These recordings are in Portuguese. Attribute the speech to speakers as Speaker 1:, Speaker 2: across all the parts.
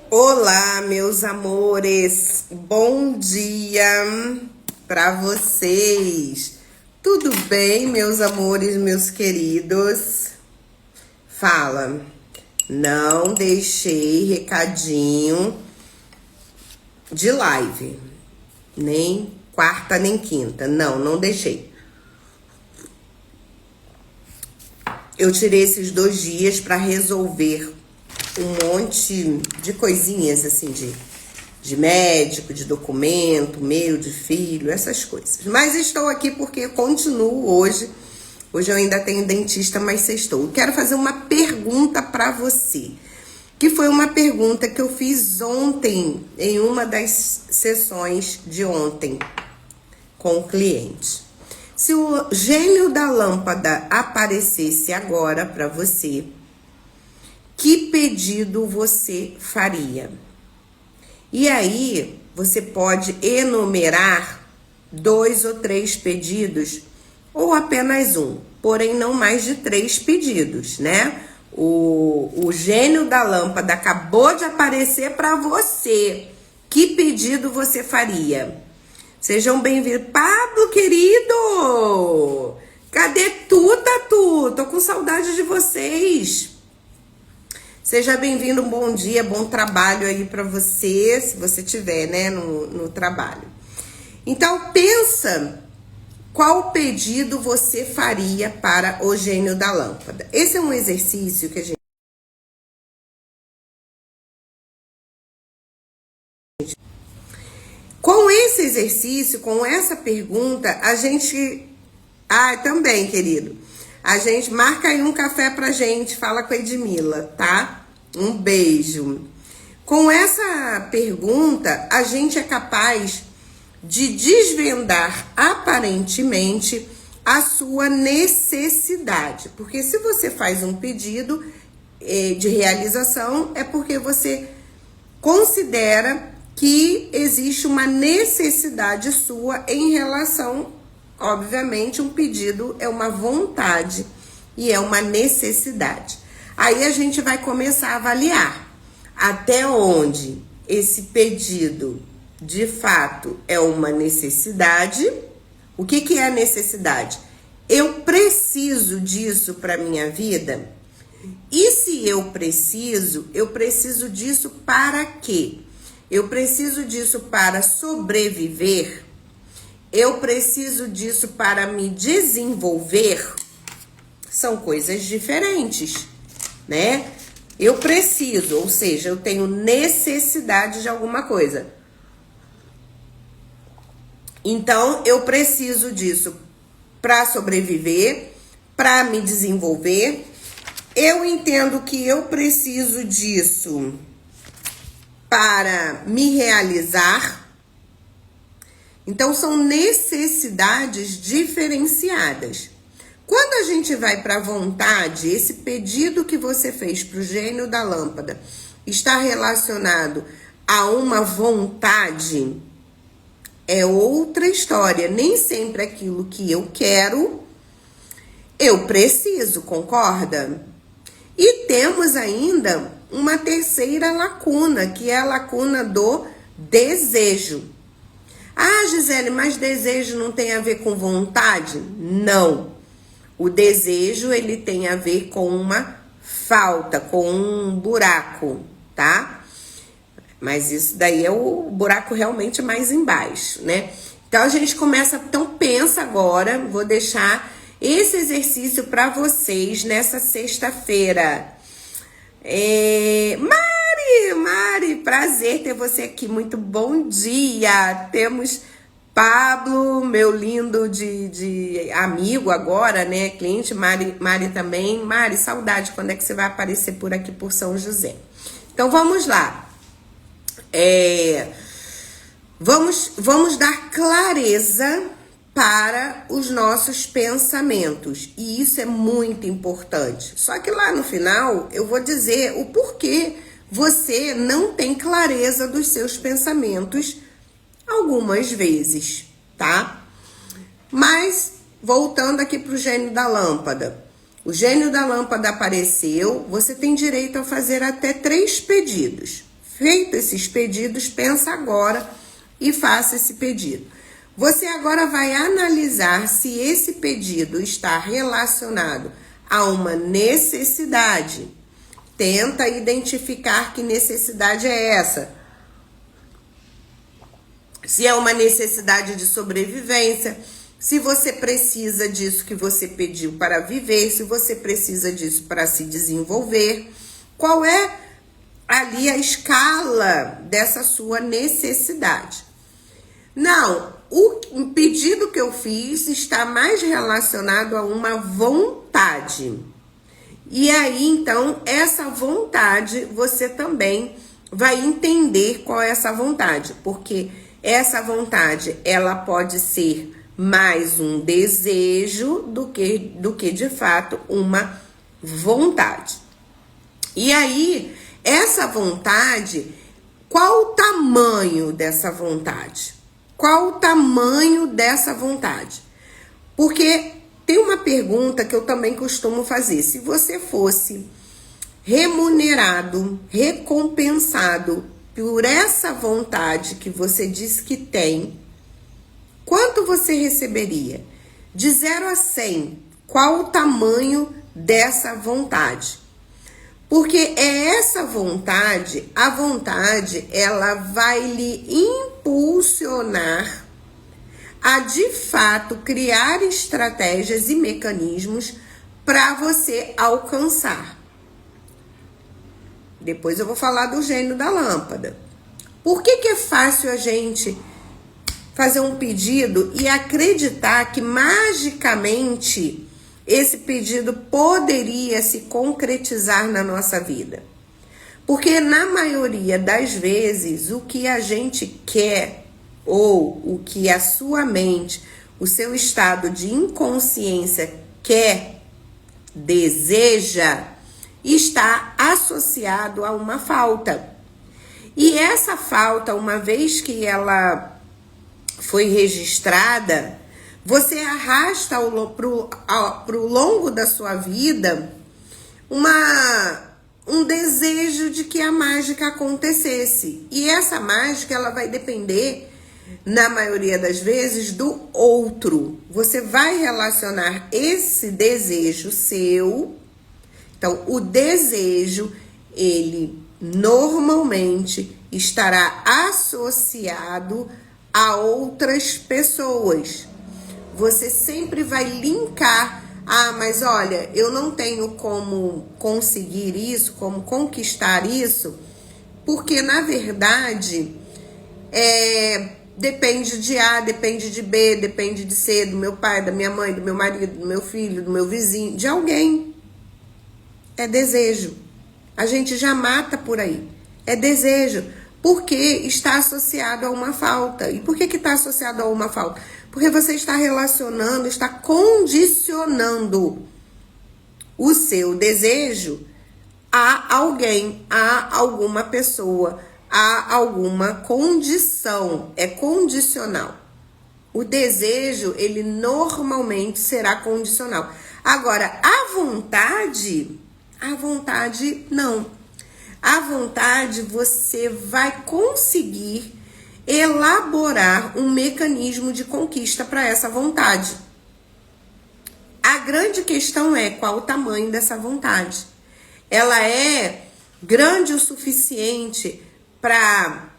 Speaker 1: Olá, meus amores, bom dia para vocês. Tudo bem, meus amores, meus queridos? Fala, não deixei recadinho de live, nem quarta nem quinta, não deixei. Eu tirei esses 2 dias para resolver um monte de coisinhas, assim, de médico, de documento, meu, de filho, essas coisas. Mas estou aqui porque eu continuo hoje. Hoje eu ainda tenho dentista, mas sextou. Eu quero fazer uma pergunta para você, que foi uma pergunta que eu fiz ontem, em uma das sessões de ontem, com o cliente. Se o gênio da lâmpada aparecesse agora para você, que pedido você faria? E aí, você pode enumerar 2 ou 3 pedidos, ou apenas um, porém não mais de 3 pedidos, né? O gênio da lâmpada acabou de aparecer para você. Que pedido você faria? Sejam bem-vindos. Pablo, querido! Cadê tu, Tatu? Tô com saudade de vocês. Seja bem-vindo, um bom dia, bom trabalho aí para você, se você tiver, né, no trabalho. Então, pensa qual pedido você faria para o gênio da lâmpada. Esse é um exercício que a gente... Com esse exercício, com essa pergunta, a gente... também, querido. A gente marca aí um café pra gente, fala com a Edmila, tá? Um beijo. Com essa pergunta, a gente é capaz de desvendar aparentemente a sua necessidade. Porque se você faz um pedido de realização, é porque você considera que existe uma necessidade sua em relação, obviamente, um pedido é uma vontade e é uma necessidade. Aí a gente vai começar a avaliar até onde esse pedido de fato é uma necessidade. O que é a necessidade? Eu preciso disso para minha vida? E se eu preciso disso para quê? Eu preciso disso para sobreviver? Eu preciso disso para me desenvolver? São coisas diferentes, né? Eu preciso, ou seja, eu tenho necessidade de alguma coisa. Então, eu preciso disso para sobreviver, para me desenvolver. Eu entendo que eu preciso disso para me realizar. Então, são necessidades diferenciadas. Quando a gente vai para a vontade, esse pedido que você fez para o gênio da lâmpada está relacionado a uma vontade, é outra história. Nem sempre aquilo que eu quero, eu preciso, concorda? E temos ainda uma terceira lacuna, que é a lacuna do desejo. Ah, Gisele, mas desejo não tem a ver com vontade? Não. O desejo, ele tem a ver com uma falta, com um buraco, tá? Mas isso daí é o buraco realmente mais embaixo, né? Então, a gente começa... Então, pensa agora, vou deixar esse exercício para vocês nessa sexta-feira. Mari, prazer ter você aqui, muito bom dia. Temos Pablo, meu lindo de amigo agora, né, cliente, Mari também. Mari, saudade, quando é que você vai aparecer por aqui por São José? Então, vamos lá. Vamos dar clareza para os nossos pensamentos, e isso é muito importante. Só que lá no final eu vou dizer o porquê você não tem clareza dos seus pensamentos algumas vezes, tá? Mas voltando aqui para o gênio da lâmpada. O gênio da lâmpada apareceu, você tem direito a fazer até 3 pedidos. feito esses pedidos, pensa agora e faça esse pedido. Você agora vai analisar se esse pedido está relacionado a uma necessidade. Tenta identificar que necessidade é essa. Se é uma necessidade de sobrevivência, se você precisa disso que você pediu para viver, se você precisa disso para se desenvolver, qual é ali a escala dessa sua necessidade? Não, o pedido que eu fiz está mais relacionado a uma vontade. E aí, então, essa vontade, você também vai entender qual é essa vontade, porque essa vontade, ela pode ser mais um desejo do que de fato uma vontade. E aí, essa vontade, qual o tamanho dessa vontade? Qual o tamanho dessa vontade? Porque tem uma pergunta que eu também costumo fazer. Se você fosse remunerado, recompensado por essa vontade que você diz que tem, quanto você receberia? De 0 a 100, qual o tamanho dessa vontade? Porque é essa vontade, a vontade, ela vai lhe impulsionar a, de fato, criar estratégias e mecanismos para você alcançar. Depois eu vou falar do gênio da lâmpada. Por que é fácil a gente fazer um pedido e acreditar que magicamente esse pedido poderia se concretizar na nossa vida? Porque na maioria das vezes o que a gente quer, ou o que a sua mente, o seu estado de inconsciência quer, deseja, está associado a uma falta. E essa falta, uma vez que ela foi registrada, você arrasta pro longo da sua vida um desejo de que a mágica acontecesse. E essa mágica, ela vai depender, na maioria das vezes, do outro. Você vai relacionar esse desejo seu. Então, o desejo, ele normalmente estará associado a outras pessoas. Você sempre vai linkar, mas olha, eu não tenho como conseguir isso, como conquistar isso, porque na verdade depende de A, depende de B, depende de C, do meu pai, da minha mãe, do meu marido, do meu filho, do meu vizinho, de alguém. É desejo. A gente já mata por aí. É desejo. Porque está associado a uma falta. E por que está associado a uma falta? Porque você está relacionando, está condicionando o seu desejo a alguém, a alguma pessoa, a alguma condição. É condicional. O desejo, ele normalmente será condicional. Agora, a vontade não. A vontade, você vai conseguir elaborar um mecanismo de conquista para essa vontade. A grande questão é qual o tamanho dessa vontade. Ela é grande o suficiente para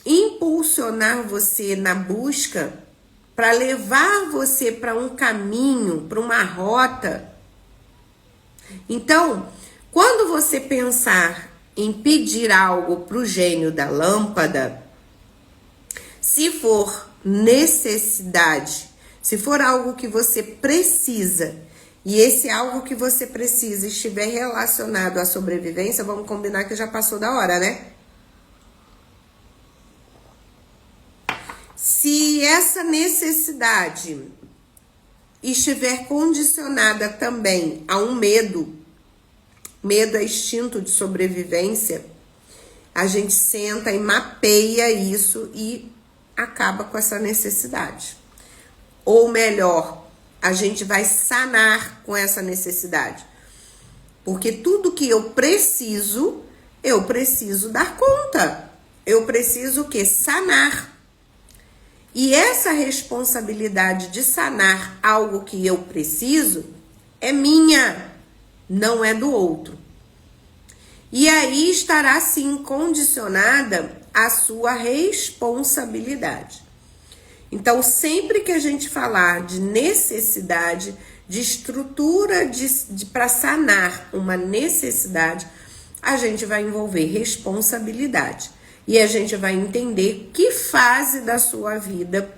Speaker 1: impulsionar você na busca, para levar você para um caminho, para uma rota. Então, quando você pensar em pedir algo para o gênio da lâmpada, se for necessidade, se for algo que você precisa, e esse algo que você precisa estiver relacionado à sobrevivência, vamos combinar que já passou da hora, né? Se essa necessidade estiver condicionada também a um medo é instinto de sobrevivência, a gente senta e mapeia isso e acaba com essa necessidade. Ou melhor, a gente vai sanar com essa necessidade. Porque tudo que eu preciso dar conta. eu preciso o quê? Sanar. E essa responsabilidade de sanar algo que eu preciso é minha, não é do outro. E aí estará sim condicionada a sua responsabilidade. Então, sempre que a gente falar de necessidade, de estrutura para sanar uma necessidade, a gente vai envolver responsabilidade. E a gente vai entender que fase da sua vida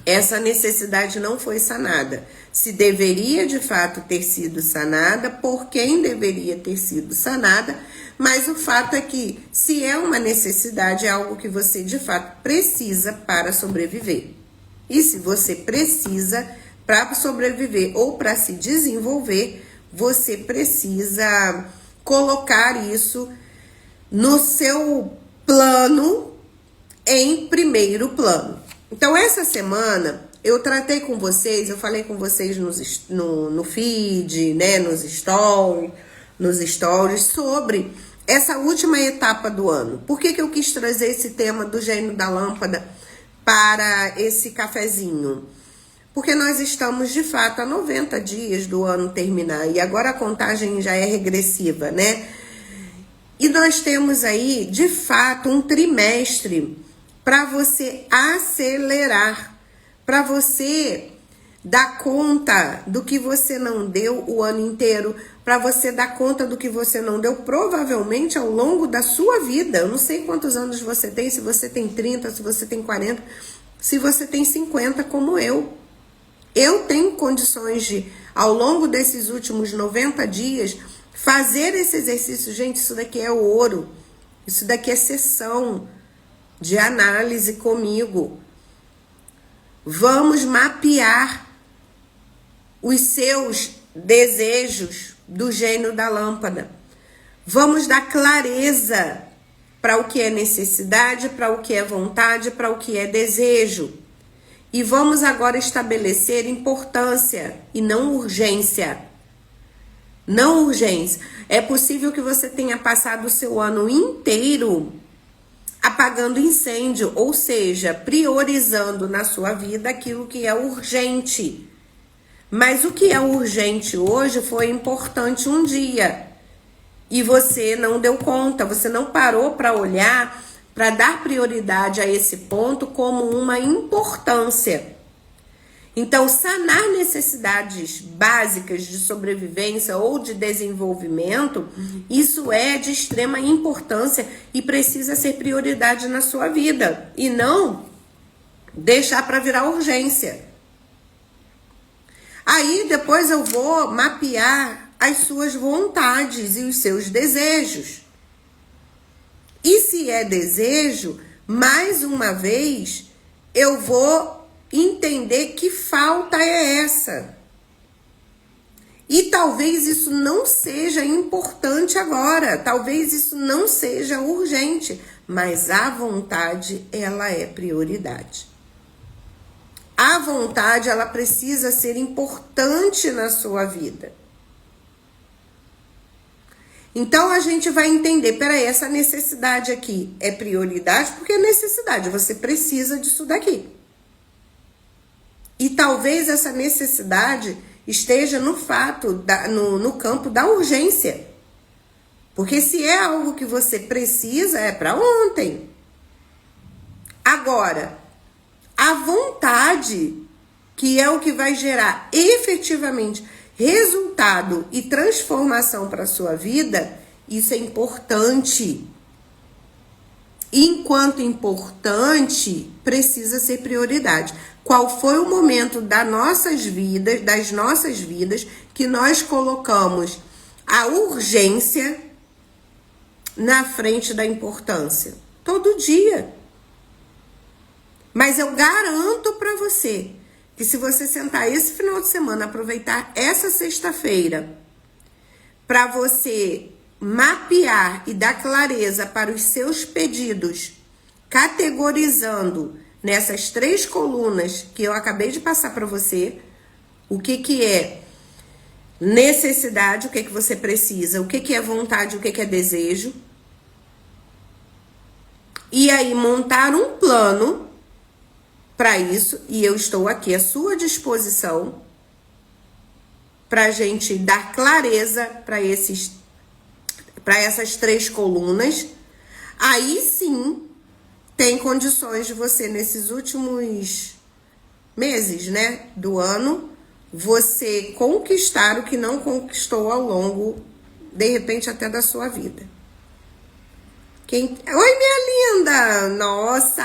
Speaker 1: essa necessidade não foi sanada. Se deveria de fato ter sido sanada, por quem deveria ter sido sanada, mas o fato é que, se é uma necessidade, é algo que você de fato precisa para sobreviver. E se você precisa para sobreviver ou para se desenvolver, você precisa colocar isso no seu plano, em primeiro plano. Então, essa semana, eu tratei com vocês, eu falei com vocês no feed, né, nos stories, sobre essa última etapa do ano. Por que eu quis trazer esse tema do gênio da lâmpada para esse cafezinho? Porque nós estamos, de fato, a 90 dias do ano terminar, e agora a contagem já é regressiva, né? E nós temos aí, de fato, um trimestre para você acelerar, para você dar conta do que você não deu o ano inteiro, para você dar conta do que você não deu provavelmente ao longo da sua vida. Eu não sei quantos anos você tem, se você tem 30, se você tem 40, se você tem 50 como eu. Eu tenho condições de, ao longo desses últimos 90 dias, fazer esse exercício. Gente, isso daqui é ouro. Isso daqui é sessão de análise comigo. Vamos mapear os seus desejos do gênio da lâmpada. Vamos dar clareza para o que é necessidade, para o que é vontade, para o que é desejo. E vamos agora estabelecer importância e não urgência. Não urgência. É possível que você tenha passado o seu ano inteiro apagando incêndio, ou seja, priorizando na sua vida aquilo que é urgente. Mas o que é urgente hoje foi importante um dia. E você não deu conta, você não parou para olhar, para dar prioridade a esse ponto como uma importância. Então, sanar necessidades básicas de sobrevivência ou de desenvolvimento, isso é de extrema importância e precisa ser prioridade na sua vida. E não deixar para virar urgência. Aí, depois eu vou mapear as suas vontades e os seus desejos. E se é desejo, mais uma vez, eu vou entender que falta é essa. E talvez isso não seja importante agora, talvez isso não seja urgente, mas a vontade, ela é prioridade. A vontade, ela precisa ser importante na sua vida. Então, a gente vai entender, peraí, essa necessidade aqui é prioridade, porque é necessidade, você precisa disso daqui. E talvez essa necessidade esteja no fato, no campo da urgência. Porque se é algo que você precisa, é para ontem. Agora, a vontade, que é o que vai gerar efetivamente resultado e transformação para a sua vida, isso é importante. Enquanto importante, precisa ser prioridade. Qual foi o momento das nossas vidas, que nós colocamos a urgência na frente da importância? Todo dia. Mas eu garanto para você que se você sentar esse final de semana, aproveitar essa sexta-feira para você mapear e dar clareza para os seus pedidos, categorizando nessas 3 colunas que eu acabei de passar para você, o que é necessidade, o que você precisa, o que é vontade, o que é desejo. E aí montar um plano para isso, e eu estou aqui à sua disposição para a gente dar clareza para essas 3 colunas. Aí sim tem condições de você, nesses últimos meses, né, do ano, você conquistar o que não conquistou ao longo, de repente, até da sua vida. Oi, minha linda! Nossa!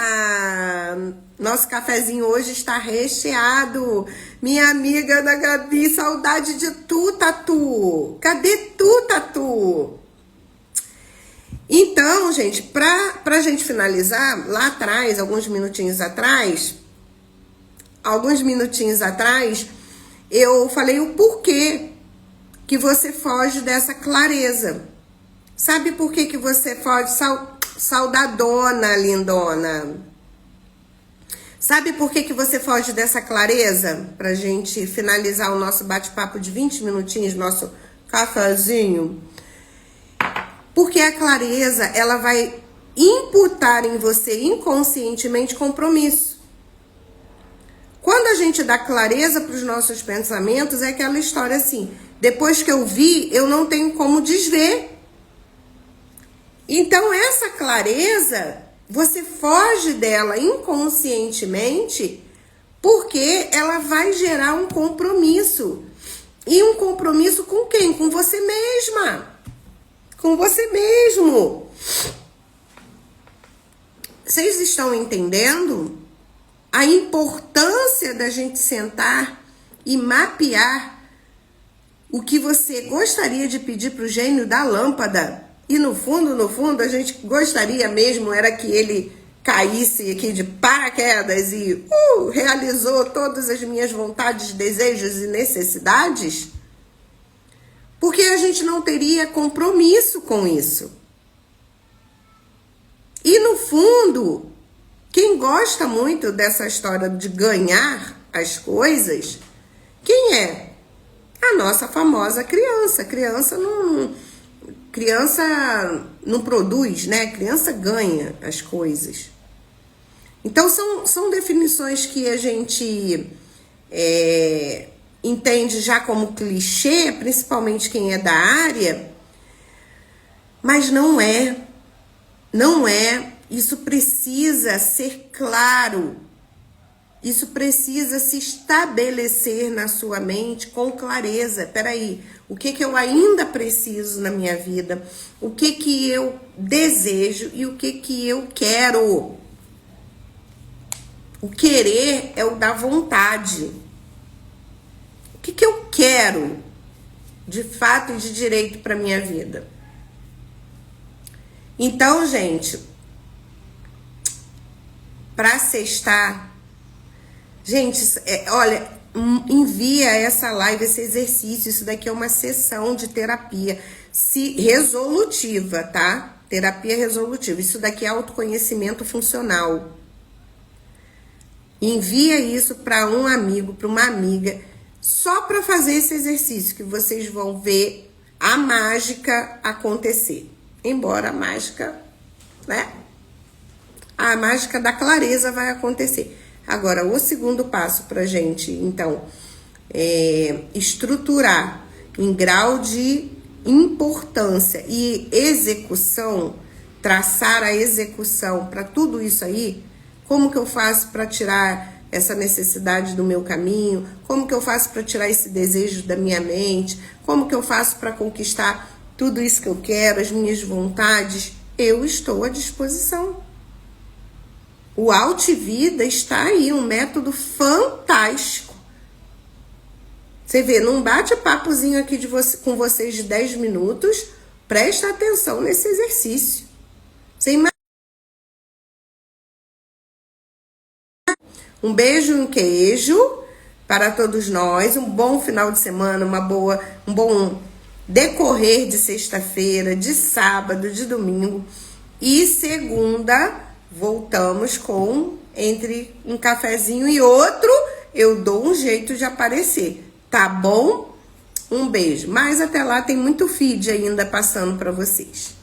Speaker 1: Nosso cafezinho hoje está recheado. Minha amiga Ana Gabi, saudade de tu, Tatu. Cadê tu, Tatu? Então, gente, pra gente finalizar, lá atrás, alguns minutinhos atrás, eu falei o porquê que você foge dessa clareza. Sabe por que você foge? Saudadona, lindona. Sabe por que você foge dessa clareza? Pra gente finalizar o nosso bate-papo de 20 minutinhos, nosso cafezinho. Porque a clareza, ela vai imputar em você inconscientemente compromisso. Quando a gente dá clareza para os nossos pensamentos, é aquela história assim, depois que eu vi, eu não tenho como desver. Então, essa clareza, você foge dela inconscientemente, porque ela vai gerar um compromisso. E um compromisso com quem? Com você mesma. Com você mesmo. Vocês estão entendendo a importância da gente sentar e mapear o que você gostaria de pedir para o gênio da lâmpada? E no fundo, a gente gostaria mesmo era que ele caísse aqui de paraquedas e realizou todas as minhas vontades, desejos e necessidades? Porque a gente não teria compromisso com isso. E no fundo, quem gosta muito dessa história de ganhar as coisas, quem é? A nossa famosa criança. Criança não produz, né? Criança ganha as coisas. Então, são definições que a gente entende já como clichê, principalmente quem é da área, mas não é. Não é. Isso precisa ser claro. Isso precisa se estabelecer na sua mente com clareza. Peraí, o que eu ainda preciso na minha vida? O que eu desejo e o que eu quero? O querer é o da vontade. O que eu quero de fato e de direito para minha vida? Então, gente, para sextar, gente, olha, envia essa live, esse exercício. Isso daqui é uma sessão de terapia resolutiva, tá? Terapia resolutiva. Isso daqui é autoconhecimento funcional. Envia isso para um amigo, para uma amiga, só para fazer esse exercício, que vocês vão ver a mágica acontecer. Embora a mágica, né? A mágica da clareza vai acontecer. Agora, o segundo passo pra gente, então, estruturar em grau de importância e execução, traçar a execução para tudo isso aí. Como que eu faço para tirar essa necessidade do meu caminho? Como que eu faço para tirar esse desejo da minha mente? Como que eu faço para conquistar tudo isso que eu quero, as minhas vontades? Eu estou à disposição. O Altivida está aí, um método fantástico. Você vê, num bate-papozinho aqui com vocês de 10 minutos, presta atenção nesse exercício. Você imagina. Um beijo e um queijo para todos nós. Um bom final de semana, um bom decorrer de sexta-feira, de sábado, de domingo. E segunda, voltamos com, entre um cafezinho e outro, eu dou um jeito de aparecer. Tá bom? Um beijo. Mas até lá tem muito feed ainda passando para vocês.